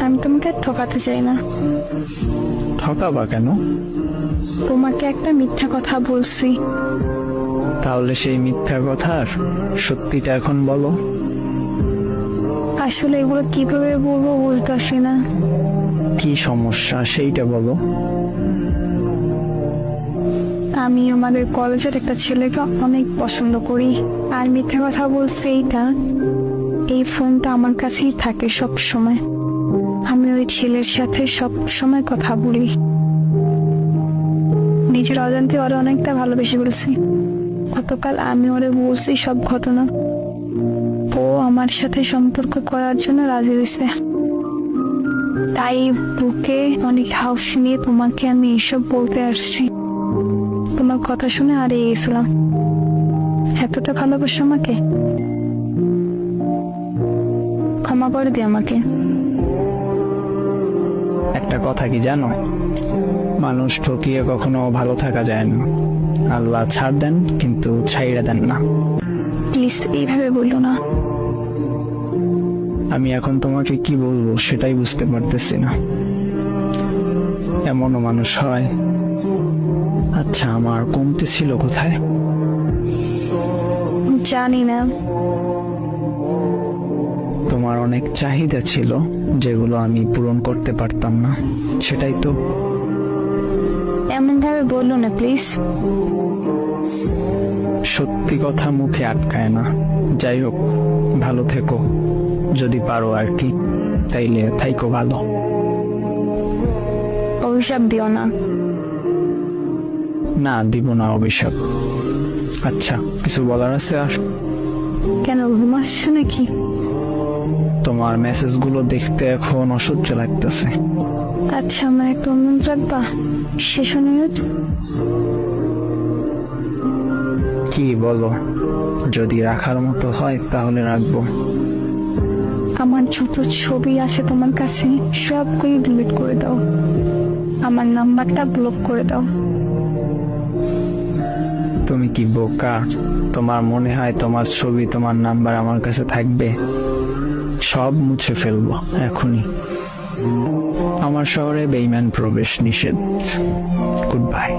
আমি তোমাকে আর ঠকাতে চাই না। ঠকাবা কেন? তোমাকে একটা মিথ্যা কথা বলছি। তাহলে সেই মিথ্যা কথার সত্যিটা এখন বলো। আসলে এগুলো কিভাবে বলবো বুঝতেছি না। কি সমস্যা সেইটা বলো। আমি আমাদের কলেজের একটা ছেলেকে অনেক পছন্দ করি, আর মিথ্যা কথা বলছি এইটা, এই ফোনটা আমার কাছেই থাকে সব সময়। আমি ওই ছেলের সাথে সব সময় কথা বলি। নিজের অজান্তে ওরা অনেকটা ভালোবেসে বলছি। গতকাল আমি ওরে বলছি সব ঘটনা। ও আমার সাথে সম্পর্ক করার জন্য রাজি হয়েছে। তাই বুকে অনেক হাউস নিয়ে তোমাকে আমি এসব বলতে আসছি। তোমার কথা শুনে হারিয়ে গেছিলাম। এতটা ভালোবাসো আমাকে, ক্ষমা করে দি আমাকে। একটা কথা কি জানো, মানুষ ঠকিয়ে কখনো ভালো থাকা যায় না। আল্লাহ ছাড় দেন কিন্তু ছাইড়া দেন না। প্লিজ এইভাবে বললো না। আমি এখন তোমাকে কি বলবো সেটাই বুঝতে পারতেছি না। এমনও মানুষ হয়। আচ্ছা, আমার কমতে ছিল কোথায়? জানি না। তোমার অনেক চাহিদা ছিল যেগুলো আমি পূরণ করতে পারতাম না, সেটাই তো। এমন ভাবে বললো না প্লিজ। সত্যি কথা মুখে আটকায় না। যাই হোক, ভালো থেকো যদি পারো আর কি। তাইলে থাইকো ভালো। অভিশাপ দিও না। না, দিব না অভিশাপ। আচ্ছা, কিছু বলার আছে আর? কেন, ঘুম আসছে নাকি? তোমার মেসেজগুলো দেখতে এখন অসহ্য লাগতেছে। আচ্ছা, আমার একটা অনুরোধ রাখবা? শেষ অনুরোধ। কি বলো? যদি রাখার মতো হয় তাহলে রাখবো। আমার যত ছবি আছে তোমার কাছে সবগুলো ডিলিট করে দাও। আমার নাম্বারটা ব্লক করে দাও। তুমি কি বোকা? তোমার মনে হয় তোমার ছবি, তোমার নাম্বার আমার কাছে থাকবে? সব মুছে ফেলবো এখনই। আমার শহরে বেঈমান প্রবেশ নিষেধ। Good bye.